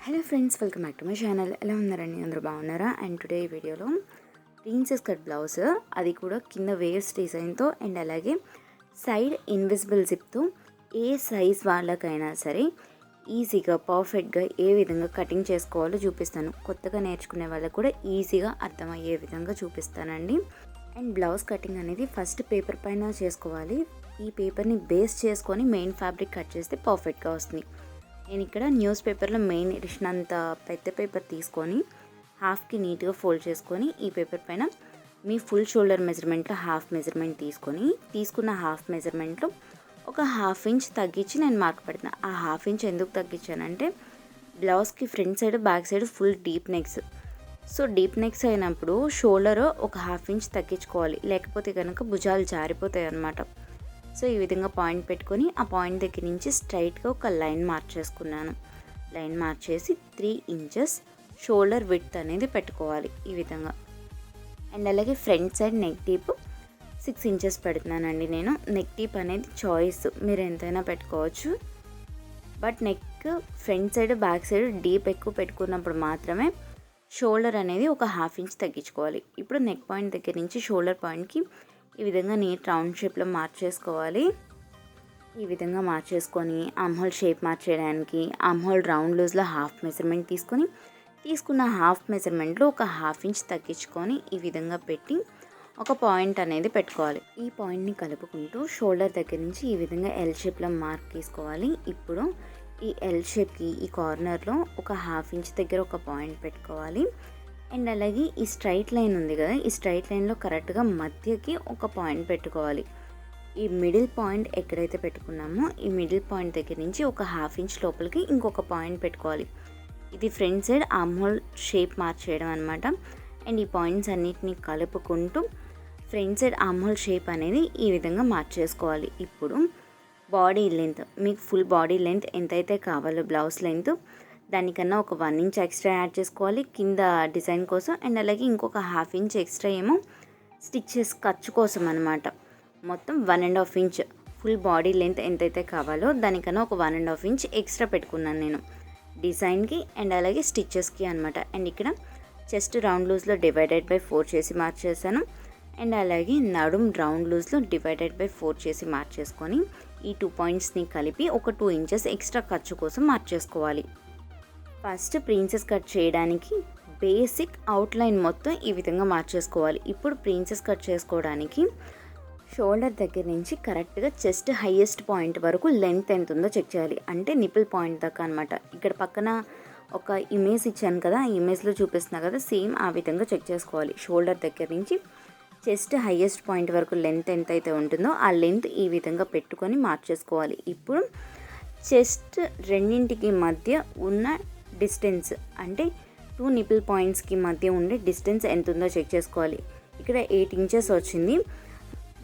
Hello friends, welcome back to my channel. ఎలా ఉన్నారండి? అందరూ బాగున్నారా? అండ్ టుడే ఈ వీడియోలో ప్రిన్సెస్ కట్ బ్లౌజ్, అది కూడా కింద వేవ్స్ డిజైన్తో అండ్ అలాగే సైడ్ ఇన్విజిబుల్ జిప్తో ఏ సైజ్ వాళ్ళకైనా సరే ఈజీగా పర్ఫెక్ట్గా ఏ విధంగా కటింగ్ చేసుకోవాలో చూపిస్తాను. కొత్తగా నేర్చుకునే వాళ్ళకు కూడా ఈజీగా అర్థమయ్యే విధంగా చూపిస్తానండి. అండ్ బ్లౌజ్ కటింగ్ అనేది ఫస్ట్ పేపర్ పైన చేసుకోవాలి. ఈ పేపర్ని బేస్ చేసుకొని మెయిన్ ఫ్యాబ్రిక్ కట్ చేస్తే పర్ఫెక్ట్గా వస్తుంది. నేను ఇక్కడ న్యూస్ పేపర్లో మెయిన్ ఎడిషన్ అంత పెద్ద పేపర్ తీసుకొని హాఫ్కి నీట్గా ఫోల్డ్ చేసుకొని ఈ పేపర్ పైన మీ ఫుల్ షోల్డర్ మెజర్మెంట్లో హాఫ్ మెజర్మెంట్ తీసుకున్న హాఫ్ మెజర్మెంట్లో ఒక హాఫ్ ఇంచ్ తగ్గించి నేను మార్క్ పెడుతున్నా. ఆ హాఫ్ ఇంచ్ ఎందుకు తగ్గించానంటే బ్లౌజ్కి front side back side full deep next. So deep next అయినప్పుడు షోల్డర్ ఒక హాఫ్ ఇంచ్ తగ్గించుకోవాలి, లేకపోతే కనుక భుజాలు జారిపోతాయి అన్నమాట. సో ఈ విధంగా పాయింట్ పెట్టుకొని ఆ పాయింట్ దగ్గర నుంచి స్ట్రైట్గా ఒక లైన్ మార్క్ చేసుకున్నాను. లైన్ మార్క్ చేసి 3 ఇంచెస్ షోల్డర్ విడ్త్ అనేది పెట్టుకోవాలి ఈ విధంగా. అండ్ అలాగే front side neck deep 6 inches పెడుతున్నానండి నేను. నెక్ డీప్ అనేది చాయిస్, మీరు ఎంతైనా పెట్టుకోవచ్చు. But neck front side back side deep ఎక్కువ పెట్టుకున్నప్పుడు మాత్రమే షోల్డర్ అనేది ఒక హాఫ్ ఇంచ్ తగ్గించుకోవాలి. ఇప్పుడు నెక్ పాయింట్ దగ్గర నుంచి షోల్డర్ పాయింట్కి ఈ విధంగా నీట్ రౌండ్ షేప్లో మార్చేసుకోవాలి. ఈ విధంగా మార్చేసుకొని ఆర్మ్ హోల్ షేప్ మార్చేయడానికి ఆర్మ్ హోల్ రౌండ్ లూజ్లో హాఫ్ మెజర్మెంట్ తీసుకున్న హాఫ్ మెజర్మెంట్లో ఒక హాఫ్ ఇంచ్ తగ్గించుకొని ఈ విధంగా పెట్టి ఒక పాయింట్ అనేది పెట్టుకోవాలి. ఈ పాయింట్ని కలుపుకుంటూ షోల్డర్ దగ్గర నుంచి ఈ విధంగా ఎల్ షేప్లో మార్క్ తీసుకోవాలి. ఇప్పుడు ఈ ఎల్ షేప్కి ఈ కార్నర్లో ఒక హాఫ్ ఇంచ్ దగ్గర ఒక పాయింట్ పెట్టుకోవాలి. అండ్ అలాగే ఈ స్ట్రైట్ లైన్ ఉంది కదా, ఈ స్ట్రైట్ లైన్లో కరెక్ట్గా మధ్యకి ఒక పాయింట్ పెట్టుకోవాలి. ఈ మిడిల్ పాయింట్ ఎక్కడైతే పెట్టుకున్నామో ఈ మిడిల్ పాయింట్ దగ్గర నుంచి ఒక హాఫ్ ఇంచ్ లోపలికి ఇంకొక పాయింట్ పెట్టుకోవాలి. ఇది front side arm hole shape మార్చేయడం అనమాట. అండ్ ఈ పాయింట్స్ అన్నిటిని కలుపుకుంటూ front side arm hole shape అనేది ఈ విధంగా మార్చేసుకోవాలి. ఇప్పుడు బాడీ లెంత్, మీకు ఫుల్ బాడీ లెంత్ ఎంతైతే కావాలో బ్లౌజ్ లెంత్ దానికన్నా ఒక 1 ఇంచ్ ఎక్స్ట్రా యాడ్ చేసుకోవాలి కింద డిజైన్ కోసం. అండ్ అలాగే ఇంకొక హాఫ్ ఇంచ్ ఎక్స్ట్రా ఏమో స్టిచ్చెస్ ఖర్చు కోసం అనమాట. మొత్తం 1.5 ఇంచ్ ఫుల్ బాడీ లెంత్ ఎంతైతే కావాలో దానికన్నా ఒక 1.5 ఇంచ్ ఎక్స్ట్రా పెట్టుకున్నాను నేను డిజైన్కి అండ్ అలాగే స్టిచ్చెస్కి అనమాట. అండ్ ఇక్కడ చెస్ట్ రౌండ్ లూజ్లో డివైడెడ్ బై 4 చేసి మార్చేసాను. అండ్ అలాగే నడుం రౌండ్ లూజ్లో డివైడెడ్ బై 4 చేసి మార్చేసుకొని ఈ 2 పాయింట్స్ని కలిపి ఒక 2 ఇంచెస్ ఎక్స్ట్రా ఖర్చు కోసం మార్చేసుకోవాలి. ఫస్ట్ ప్రిన్సెస్ కట్ చేయడానికి బేసిక్ అవుట్లైన్ మొత్తం ఈ విధంగా మార్చేసుకోవాలి. ఇప్పుడు ప్రిన్సెస్ కట్ చేసుకోవడానికి షోల్డర్ దగ్గర నుంచి కరెక్ట్గా చెస్ట్ హైయెస్ట్ పాయింట్ వరకు లెంత్ ఎంత ఉందో చెక్ చేయాలి. అంటే నిపుల్ పాయింట్ దాకా అనమాట. ఇక్కడ పక్కన ఒక ఇమేజ్ ఇచ్చాను కదా, ఆ ఇమేజ్లో చూపిస్తున్నా కదా, సేమ్ ఆ విధంగా చెక్ చేసుకోవాలి. షోల్డర్ దగ్గర నుంచి చెస్ట్ హైయెస్ట్ పాయింట్ వరకు లెంత్ ఎంతైతే ఉంటుందో ఆ లెంత్ ఈ విధంగా పెట్టుకొని మార్చేసుకోవాలి. ఇప్పుడు చెస్ట్ రెండింటికి మధ్య ఉన్న డిస్టెన్స్, అంటే 2 నిపుల్ పాయింట్స్కి మధ్య ఉండే డిస్టెన్స్ ఎంత ఉందో చెక్ చేసుకోవాలి. ఇక్కడ 8 ఇంచెస్ వచ్చింది.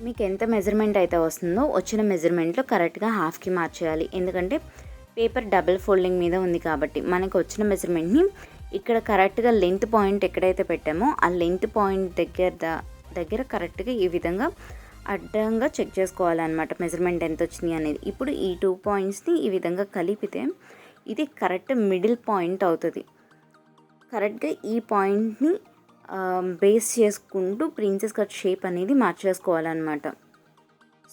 మీకు ఎంత మెజర్మెంట్ అయితే వస్తుందో వచ్చిన మెజర్మెంట్లో కరెక్ట్గా హాఫ్కి మార్చేయాలి. ఎందుకంటే పేపర్ డబుల్ ఫోల్డింగ్ మీద ఉంది కాబట్టి మనకు వచ్చిన మెజర్మెంట్ని ఇక్కడ కరెక్ట్గా లెంత్ పాయింట్ ఎక్కడైతే పెట్టామో ఆ లెంత్ పాయింట్ దగ్గర కరెక్ట్గా ఈ విధంగా అడ్డంగా చెక్ చేసుకోవాలన్నమాట మెజర్మెంట్ ఎంత వచ్చింది అనేది. ఇప్పుడు ఈ 2 పాయింట్స్ని ఈ విధంగా కలిపితే ఇది కరెక్ట్ మిడిల్ పాయింట్ అవుతుంది. కరెక్ట్గా ఈ పాయింట్ని బేస్ చేసుకుంటూ ప్రిన్సెస్ కట్ షేప్ అనేది మార్చేసుకోవాలన్నమాట.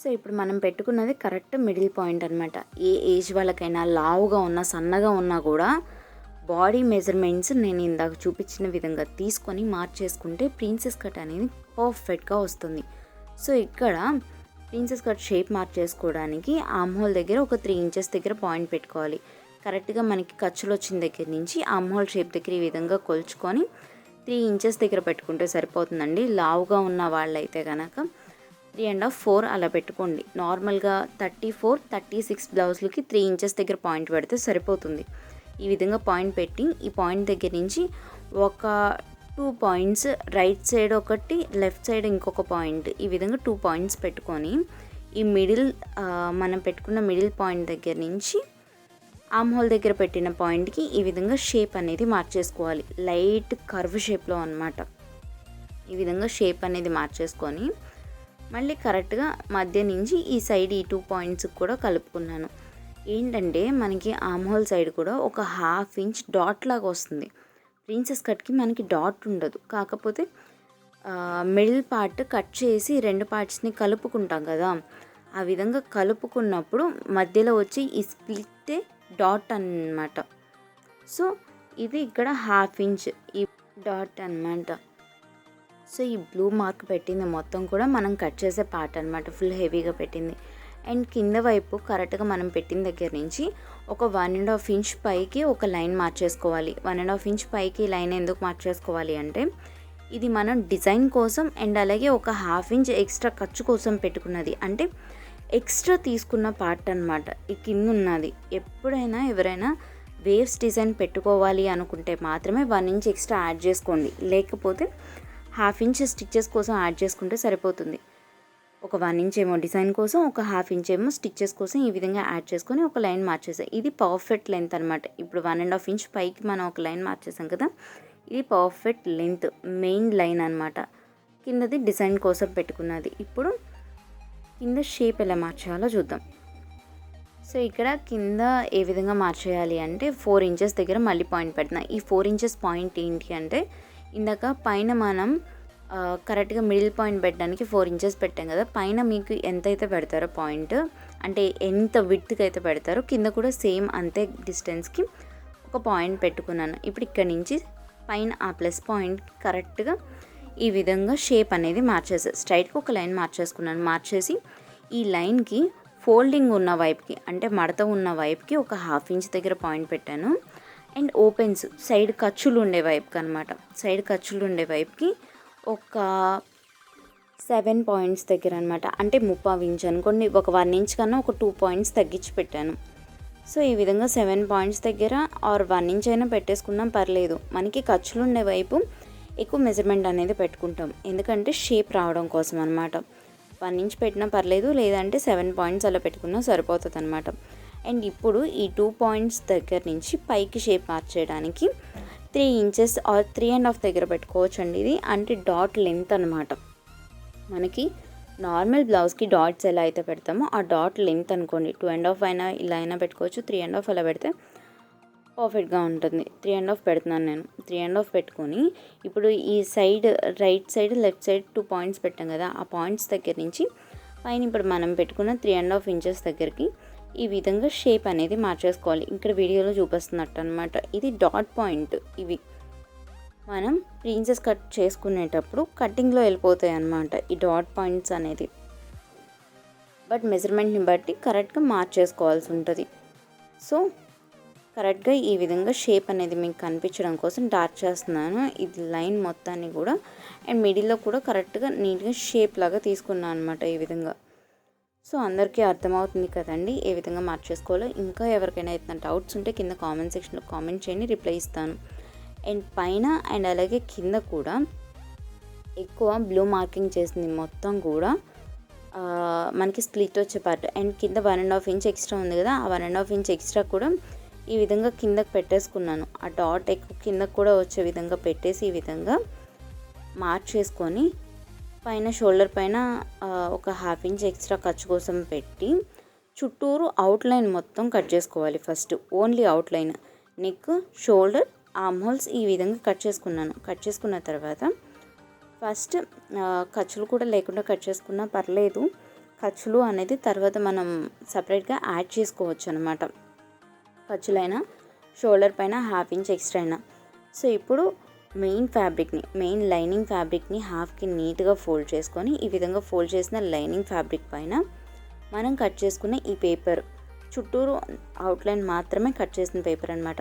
సో ఇప్పుడు మనం పెట్టుకున్నది కరెక్ట్ మిడిల్ పాయింట్ అనమాట. ఏ ఏజ్ వాళ్ళకైనా లావుగా ఉన్నా సన్నగా ఉన్నా కూడా బాడీ మెజర్మెంట్స్ నేను ఇందాక చూపించిన విధంగా తీసుకొని మార్చేసుకుంటే ప్రిన్సెస్ కట్ అనేది పర్ఫెక్ట్గా వస్తుంది. సో ఇక్కడ ప్రిన్సెస్ కట్ షేప్ మార్చేసుకోవడానికి ఆర్మ్ హోల్ దగ్గర ఒక 3 ఇంచెస్ దగ్గర పాయింట్ పెట్టుకోవాలి. కరెక్ట్గా మనకి ఖర్చులు వచ్చిన దగ్గర నుంచి ఆర్మ్ హోల్ షేప్ దగ్గర ఈ విధంగా కొలుచుకొని 3 ఇంచెస్ దగ్గర పెట్టుకుంటే సరిపోతుందండి. లావుగా ఉన్న వాళ్ళైతే కనుక 3.5, 4 అలా పెట్టుకోండి. నార్మల్గా 34, 36 బ్లౌజ్లకి 3 ఇంచెస్ దగ్గర పాయింట్ పెడితే సరిపోతుంది. ఈ విధంగా పాయింట్ పెట్టి ఈ పాయింట్ దగ్గర నుంచి ఒక 2 పాయింట్స్ రైట్ సైడ్ ఒకటి, లెఫ్ట్ సైడ్ ఇంకొక పాయింట్, ఈ విధంగా 2 పాయింట్స్ పెట్టుకొని ఈ మిడిల్ మనం పెట్టుకున్న మిడిల్ పాయింట్ దగ్గర నుంచి ఆర్మ్ హోల్ దగ్గర పెట్టిన పాయింట్కి ఈ విధంగా షేప్ అనేది మార్చేసుకోవాలి. లైట్ కర్వ్ షేప్లో అనమాట. ఈ విధంగా షేప్ అనేది మార్చేసుకొని మళ్ళీ కరెక్ట్గా మధ్య నుంచి ఈ సైడ్ ఈ 2 పాయింట్స్కి కూడా కలుపుకున్నాను. ఏంటంటే మనకి ఆర్మ్ హోల్ సైడ్ కూడా ఒక 1/2 ఇంచ్ డాట్ లాగా వస్తుంది. ప్రిన్సెస్ కట్కి మనకి డాట్ ఉండదు, కాకపోతే మిడిల్ పార్ట్ కట్ చేసి 2 పార్ట్స్ని కలుపుకుంటాం కదా, ఆ విధంగా కలుపుకున్నప్పుడు మధ్యలో వచ్చి ఈ స్ప్లిట్టే డాట్ అన్నమాట. సో ఇది ఇక్కడ 1/2 ఇంచ్ ఈ డాట్ అన్నమాట. సో ఈ బ్లూ మార్క్ పెట్టింది మొత్తం కూడా మనం కట్ చేసే పార్ట్ అనమాట, ఫుల్ హెవీగా పెట్టింది. అండ్ కింద వైపు కరెక్ట్గా మనం పెట్టిన దగ్గర నుంచి ఒక 1.5 ఇంచ్ పైకి ఒక లైన్ మార్చేసుకోవాలి. 1.5 ఇంచ్ పైకి లైన్ ఎందుకు మార్చేసుకోవాలి అంటే ఇది మనం డిజైన్ కోసం అండ్ అలాగే ఒక 1/2 ఇంచ్ ఎక్స్ట్రా ఖర్చు కోసం పెట్టుకున్నది, అంటే ఎక్స్ట్రా తీసుకున్న పార్ట్ అనమాట. ఈ కింద ఉన్నది ఎప్పుడైనా ఎవరైనా వేవ్స్ డిజైన్ పెట్టుకోవాలి అనుకుంటే మాత్రమే 1 ఇంచ్ ఎక్స్ట్రా యాడ్ చేసుకోండి, లేకపోతే 1/2 ఇంచ్ స్టిచ్చెస్ కోసం యాడ్ చేసుకుంటే సరిపోతుంది. ఒక 1 ఇంచ్ ఏమో డిజైన్ కోసం, ఒక 1/2 ఇంచ్ ఏమో స్టిచ్చెస్ కోసం ఈ విధంగా యాడ్ చేసుకొని ఒక లైన్ మార్చేసాం. ఇది పర్ఫెక్ట్ లెంత్ అనమాట. ఇప్పుడు 1.5 ఇంచ్ పైకి మనం ఒక లైన్ మార్చేసాం కదా, ఇది పర్ఫెక్ట్ లెంత్, మెయిన్ లైన్ అనమాట. కిందది డిజైన్ కోసం పెట్టుకున్నది. ఇప్పుడు కింద షేప్ ఎలా మార్చాలో చూద్దాం. సో ఇక్కడ కింద ఏ విధంగా మార్చేయాలి అంటే 4 ఇంచెస్ దగ్గర మళ్ళీ పాయింట్ పెడుతున్నా. ఈ 4 ఇంచెస్ పాయింట్ ఏంటి అంటే ఇందాక పైన మనం కరెక్ట్గా మిడిల్ పాయింట్ పెట్టడానికి 4 ఇంచెస్ పెట్టాం కదా, పైన మీకు ఎంతైతే పెడతారో పాయింట్, అంటే ఎంత విడ్త్కి అయితే పెడతారో కింద కూడా సేమ్ అంతే డిస్టెన్స్కి ఒక పాయింట్ పెట్టుకున్నాను. ఇప్పుడు ఇక్కడ నుంచి పైన ఆ ప్లస్ పాయింట్ కరెక్ట్గా ఈ విధంగా షేప్ అనేది మార్చేసి స్ట్రైట్గా ఒక లైన్ మార్చేసుకున్నాను. మార్చేసి ఈ లైన్కి ఫోల్డింగ్ ఉన్న వైపుకి, అంటే మడత ఉన్న వైపుకి ఒక 1/2 ఇంచ్ దగ్గర పాయింట్ పెట్టాను. అండ్ ఓపెన్స్ సైడ్ ఖర్చులు ఉండే వైపుకి అనమాట, సైడ్ ఖర్చులు ఉండే వైపుకి ఒక 7 పాయింట్స్ దగ్గర అనమాట, అంటే 3/4 ఇంచ్ అనుకోండి. ఒక 1 ఇంచ్ కన్నా ఒక 2 పాయింట్స్ తగ్గించి పెట్టాను. సో ఈ విధంగా 7 పాయింట్స్ దగ్గర ఆర్ 1 ఇంచ్ అయినా పెట్టేసుకున్నాం పర్లేదు. మనకి ఖర్చులు ఉండే వైపు ఎక్కువ మెజర్మెంట్ అనేది పెట్టుకుంటాం, ఎందుకంటే షేప్ రావడం కోసం అనమాట. 1 ఇంచ్ పెట్టినా పర్లేదు, లేదంటే 7 పాయింట్స్ అలా పెట్టుకున్నా సరిపోతుంది అనమాట. అండ్ ఇప్పుడు ఈ 2 పాయింట్స్ దగ్గర నుంచి పైకి షేప్ మార్చేయడానికి 3 ఇంచెస్ ఆర్ 3.5 దగ్గర పెట్టుకోవచ్చు అండి. ఇది అంటే డాట్ లెంత్ అనమాట. మనకి నార్మల్ బ్లౌజ్కి డాట్స్ ఎలా అయితే పెడతామో ఆ డాట్ లెంత్ అనుకోండి. 2.5 అయినా ఇలా అయినా పెట్టుకోవచ్చు, 3.5 అలా పెడితే పర్ఫెక్ట్గా ఉంటుంది. 3.5 పెడుతున్నాను నేను. 3.5 పెట్టుకొని ఇప్పుడు ఈ side right side left side 2 points పెట్టాం కదా, ఆ పాయింట్స్ దగ్గర నుంచి పైన ఇప్పుడు మనం పెట్టుకున్న 3.5 ఇంచెస్ దగ్గరికి ఈ విధంగా షేప్ అనేది మార్చేసుకోవాలి. ఇక్కడ వీడియోలో చూపిస్తున్నట్టు అనమాట. ఇది డాట్ పాయింట్. ఇవి మనం ప్రిన్సెస్ కట్ చేసుకునేటప్పుడు కటింగ్లో వెళ్ళిపోతాయి అన్నమాట ఈ డాట్ పాయింట్స్ అనేది. బట్ మెజర్మెంట్ని బట్టి కరెక్ట్గా మార్చేసుకోవాల్సి ఉంటుంది. సో కరెక్ట్గా ఈ విధంగా షేప్ అనేది మీకు కనిపించడం కోసం డార్క్ చేస్తున్నాను ఇది లైన్ మొత్తాన్ని కూడా. అండ్ మిడిల్లో కూడా కరెక్ట్గా నీట్గా షేప్ లాగా తీసుకున్నాను అనమాట ఈ విధంగా. సో అందరికీ అర్థమవుతుంది కదండి ఏ విధంగా మార్చేసుకోవాలో. ఇంకా ఎవరికైనా ఏదైనా డౌట్స్ ఉంటే కింద కామెంట్ సెక్షన్లో కామెంట్ చేయండి, రిప్లై ఇస్తాను. అండ్ పైన అండ్ అలాగే కింద కూడా ఎక్కువ బ్లూ మార్కింగ్ చేసింది మొత్తం కూడా మనకి స్ప్లిట్ వచ్చే పార్ట్. అండ్ కింద 1.5 ఇంచ్ ఎక్స్ట్రా ఉంది కదా, ఆ 1.5 ఇంచ్ ఎక్స్ట్రా కూడా ఈ విధంగా కిందకు పెట్టేసుకున్నాను. ఆ డాట్ ఎక్కువ కిందకు కూడా వచ్చే విధంగా పెట్టేసి ఈ విధంగా మార్చేసుకొని పైన షోల్డర్ పైన ఒక 1/2 ఇంచ్ ఎక్స్ట్రా ఖర్చు కోసం పెట్టి చుట్టూరు అవుట్లైన్ మొత్తం కట్ చేసుకోవాలి. First only outline, neck, shoulder, arm holes ఈ విధంగా కట్ చేసుకున్నాను. కట్ చేసుకున్న తర్వాత ఫస్ట్ ఖర్చులు కూడా లేకుండా కట్ చేసుకున్నా పర్లేదు, ఖర్చులు అనేది తర్వాత మనం సపరేట్గా యాడ్ చేసుకోవచ్చు అనమాట. ఖర్చులైనా షోల్డర్ పైన 1/2 ఇంచ్ ఎక్స్ట్రా అయినా. సో ఇప్పుడు మెయిన్ లైనింగ్ ఫ్యాబ్రిక్ని హాఫ్కి నీట్గా ఫోల్డ్ చేసుకొని ఈ విధంగా ఫోల్డ్ చేసిన లైనింగ్ ఫ్యాబ్రిక్ పైన మనం కట్ చేసుకునే ఈ పేపర్ చుట్టూరు అవుట్లైన్ మాత్రమే కట్ చేసిన పేపర్ అనమాట.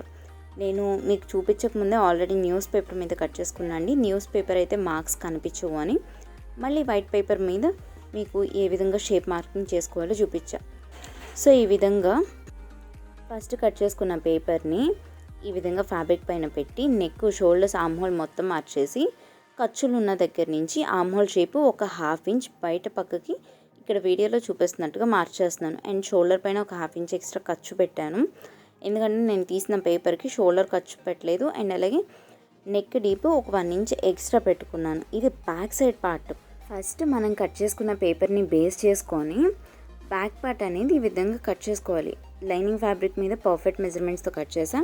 నేను మీకు చూపించకముందే ఆల్రెడీ న్యూస్ పేపర్ మీద కట్ చేసుకున్నాండి. న్యూస్ పేపర్ అయితే మార్క్స్ కనిపించవు అని మళ్ళీ వైట్ పేపర్ మీద మీకు ఏ విధంగా షేప్ మార్కింగ్ చేసుకోవాలో చూపించా. సో ఈ విధంగా ఫస్ట్ కట్ చేసుకున్న పేపర్ని ఈ విధంగా ఫ్యాబ్రిక్ పైన పెట్టి నెక్, షోల్డర్స్, ఆర్మ్ హోల్ మొత్తం మార్చేసి ఖర్చులు ఉన్న దగ్గర నుంచి ఆర్మ్ హోల్ షేపు ఒక 1/2 ఇంచ్ బయట పక్కకి ఇక్కడ వీడియోలో చూపిస్తున్నట్టుగా మార్చేస్తున్నాను. అండ్ షోల్డర్ పైన ఒక 1/2 ఇంచ్ ఎక్స్ట్రా ఖర్చు పెట్టాను, ఎందుకంటే నేను తీసిన పేపర్కి షోల్డర్ ఖర్చు పెట్టలేదు. అండ్ అలాగే నెక్ డీప్ ఒక 1 ఇంచ్ ఎక్స్ట్రా పెట్టుకున్నాను. ఇది బ్యాక్ సైడ్ పార్ట్. ఫస్ట్ మనం కట్ చేసుకున్న పేపర్ని బేస్ చేసుకొని బ్యాక్ పార్ట్ అనేది ఈ విధంగా కట్ చేసుకోవాలి. లైనింగ్ ఫ్యాబ్రిక్ మీద పర్ఫెక్ట్ మెజర్మెంట్స్తో కట్ చేసాం.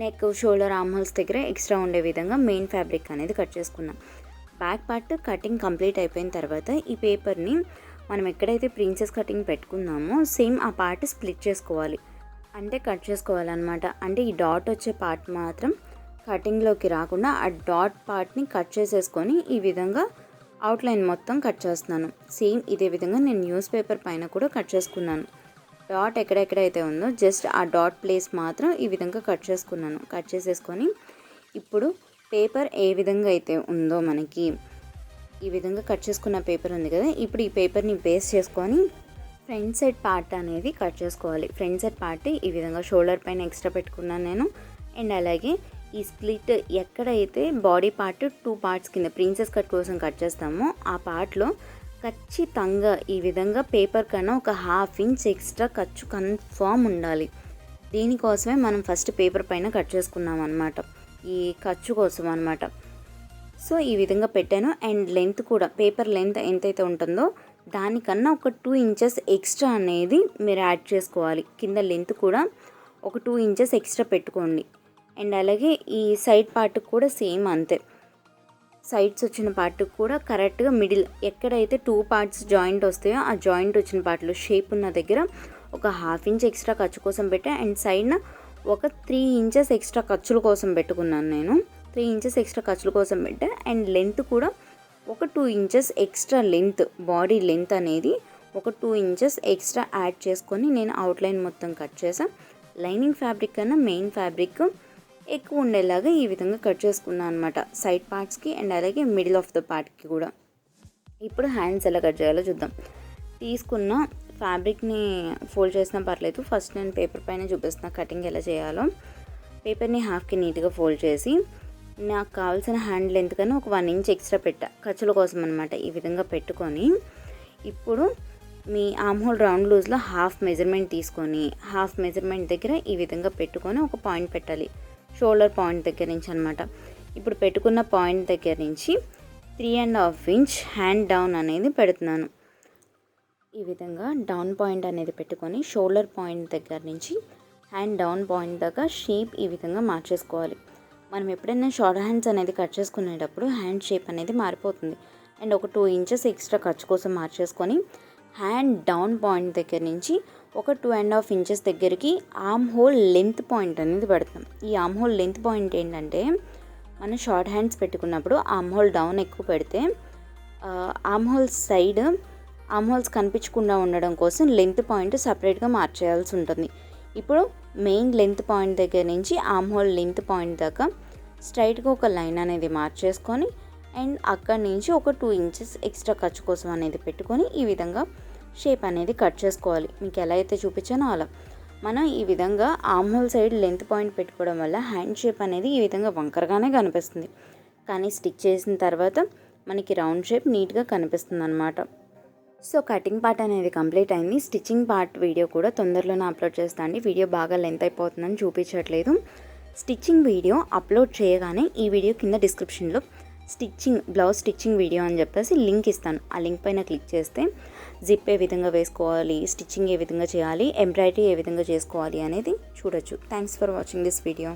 నెక్, షోల్డర్, ఆర్మ్ హోల్స్ దగ్గర ఎక్స్ట్రా ఉండే విధంగా మెయిన్ ఫ్యాబ్రిక్ అనేది కట్ చేసుకున్నాం. బ్యాక్ పార్ట్ కటింగ్ కంప్లీట్ అయిపోయిన తర్వాత ఈ పేపర్ని మనం ఎక్కడైతే ప్రిన్సెస్ కటింగ్ పెట్టుకున్నామో సేమ్ ఆ పార్ట్ స్ప్లిట్ చేసుకోవాలి, అంటే కట్ చేసుకోవాలన్నమాట. అంటే ఈ డాట్ వచ్చే పార్ట్ మాత్రం కటింగ్లోకి రాకుండా ఆ డాట్ పార్ట్ని కట్ చేసేసుకొని ఈ విధంగా అవుట్లైన్ మొత్తం కట్ చేస్తున్నాను. సేమ్ ఇదే విధంగా నేను న్యూస్ పేపర్ పైన కూడా కట్ చేసుకున్నాను. డాట్ ఎక్కడెక్కడైతే ఉందో జస్ట్ ఆ డాట్ ప్లేస్ మాత్రం ఈ విధంగా కట్ చేసుకున్నాను. కట్ చేసేసుకొని ఇప్పుడు పేపర్ ఏ విధంగా అయితే ఉందో మనకి ఈ విధంగా కట్ చేసుకున్న పేపర్ ఉంది కదా, ఇప్పుడు ఈ పేపర్ని బేస్ చేసుకొని ఫ్రంట్ సైడ్ పార్ట్ అనేది కట్ చేసుకోవాలి. ఫ్రంట్ సైడ్ పార్ట్ ఈ విధంగా షోల్డర్ పైన ఎక్స్ట్రా పెట్టుకున్నాను నేను. అండ్ అలాగే ఈ స్ప్లిట్ ఎక్కడైతే బాడీ పార్ట్ 2 పార్ట్స్ కింద ప్రిన్సెస్ కట్ కోసం కట్ చేస్తామో ఆ పార్ట్లో ఖచ్చితంగా ఈ విధంగా పేపర్ కన్నా ఒక 1/2 ఇంచ్ ఎక్స్ట్రా ఖర్చు కన్ఫామ్ ఉండాలి. దీనికోసమే మనం ఫస్ట్ పేపర్ పైన కట్ చేసుకున్నాం అనమాట, ఈ ఖర్చు కోసం అనమాట. సో ఈ విధంగా పెట్టాను. అండ్ లెంత్ కూడా పేపర్ లెంత్ ఎంతైతే ఉంటుందో దానికన్నా ఒక 2 ఇంచెస్ ఎక్స్ట్రా అనేది మీరు యాడ్ చేసుకోవాలి. కింద లెంత్ కూడా ఒక 2 ఇంచెస్ ఎక్స్ట్రా పెట్టుకోండి. అండ్ అలాగే ఈ సైడ్ పార్ట్ కూడా సేమ్ అంతే. సైడ్స్ వచ్చిన పార్ట్ కూడా కరెక్ట్గా మిడిల్ ఎక్కడైతే 2 పార్ట్స్ జాయింట్ వస్తాయో ఆ జాయింట్ వచ్చిన పార్ట్లో షేప్ ఉన్న దగ్గర ఒక 1/2 ఇంచ్ ఎక్స్ట్రా ఖర్చు కోసం పెట్టా. అండ్ సైడ్న ఒక 3 ఇంచెస్ ఎక్స్ట్రా ఖర్చుల కోసం పెట్టుకున్నాను నేను. 3 ఇంచెస్ ఎక్స్ట్రా ఖర్చుల కోసం పెట్టా. అండ్ లెంత్ కూడా ఒక 2 inches extra length, body length అనేది ఒక 2 ఇంచెస్ ఎక్స్ట్రా యాడ్ చేసుకొని నేను అవుట్లైన్ మొత్తం కట్ చేసాను. లైనింగ్ ఫ్యాబ్రిక్ కన్నా మెయిన్ ఫ్యాబ్రిక్ ఎక్కువ ఉండేలాగా ఈ విధంగా కట్ చేసుకున్నాను అనమాట, సైడ్ పార్ట్స్కి అండ్ అలాగే మిడిల్ ఆఫ్ ద పార్ట్కి కూడా. ఇప్పుడు హ్యాండ్స్ ఎలా కట్ చేయాలో చూద్దాం. తీసుకున్న ఫ్యాబ్రిక్ని ఫోల్డ్ చేసినా పర్లేదు, ఫస్ట్ నేను పేపర్ పైన చూపిస్తున్నా కటింగ్ ఎలా చేయాలో. పేపర్ని హాఫ్కి నీట్గా ఫోల్డ్ చేసి నాకు కావాల్సిన హ్యాండ్ లెంత్ కన్నా ఒక 1 ఇంచ్ ఎక్స్ట్రా పెట్టా, ఖర్చుల కోసం అనమాట. ఈ విధంగా పెట్టుకొని ఇప్పుడు మీ ఆర్మ్ హోల్ రౌండ్ లూజ్లో హాఫ్ మెజర్మెంట్ తీసుకొని హాఫ్ మెజర్మెంట్ దగ్గర ఈ విధంగా పెట్టుకొని ఒక పాయింట్ పెట్టాలి, షోల్డర్ పాయింట్ దగ్గర నుంచి అనమాట. ఇప్పుడు పెట్టుకున్న పాయింట్ దగ్గర నుంచి 3.5 ఇంచ్ హ్యాండ్ డౌన్ అనేది పెడుతున్నాను. ఈ విధంగా డౌన్ పాయింట్ అనేది పెట్టుకొని షోల్డర్ పాయింట్ దగ్గర నుంచి హ్యాండ్ డౌన్ పాయింట్ దాకా షేప్ ఈ విధంగా మార్చేసుకోవాలి. మనం ఎప్పుడైనా షార్ట్ హ్యాండ్స్ అనేది కట్ చేసుకునేటప్పుడు హ్యాండ్ షేప్ అనేది మారిపోతుంది. అండ్ ఒక 2 ఇంచెస్ ఎక్స్ట్రా ఖర్చు కోసం మార్చేసుకొని హ్యాండ్ డౌన్ పాయింట్ దగ్గర నుంచి ఒక 2.5 ఇంచెస్ దగ్గరికి ఆర్మ్ హోల్ లెంత్ పాయింట్ అనేది పెడతాం. ఈ ఆర్మ్ హోల్ లెంత్ పాయింట్ ఏంటంటే మనం షార్ట్ హ్యాండ్స్ పెట్టుకున్నప్పుడు ఆర్మ్ హోల్ డౌన్ ఎక్కువ పెడితే arm whole side arm holes కనిపించకుండా ఉండడం కోసం లెంత్ పాయింట్ సపరేట్గా మార్చేయాల్సి ఉంటుంది. ఇప్పుడు మెయిన్ లెంత్ పాయింట్ దగ్గర నుంచి ఆర్మ్ హోల్ లెంత్ పాయింట్ దాకా స్ట్రైట్గా ఒక లైన్ అనేది మార్చేసుకొని అండ్ అక్కడి నుంచి ఒక 2 ఇంచెస్ ఎక్స్ట్రా ఖర్చు కోసం అనేది పెట్టుకొని ఈ విధంగా షేప్ అనేది కట్ చేసుకోవాలి. మీకు ఎలా అయితే చూపించానో అలా మనం ఈ విధంగా arm whole side length point పెట్టుకోవడం వల్ల హ్యాండ్ షేప్ అనేది ఈ విధంగా వంకరగానే కనిపిస్తుంది, కానీ స్టిచ్ చేసిన తర్వాత మనకి రౌండ్ షేప్ నీట్గా కనిపిస్తుంది అన్నమాట. సో కటింగ్ పార్ట్ అనేది కంప్లీట్ అయింది. స్టిచ్చింగ్ పార్ట్ వీడియో కూడా తొందరలోనే అప్లోడ్ చేస్తాను అండి. వీడియో బాగా లెంత్ అయిపోతుందని చూపించట్లేదు. స్టిచ్చింగ్ వీడియో అప్లోడ్ చేయగానే ఈ వీడియో కింద డిస్క్రిప్షన్లో బ్లౌజ్ స్టిచ్చింగ్ వీడియో అని చెప్పేసి లింక్ ఇస్తాను. ఆ లింక్ పైన క్లిక్ చేస్తే జిప్ ఏ విధంగా వేసుకోవాలి, స్టిచ్చింగ్ ఏ విధంగా చేయాలి, ఎంబ్రాయిడరీ ఏ విధంగా చేసుకోవాలి అనేది చూడొచ్చు. Thanks for watching this video.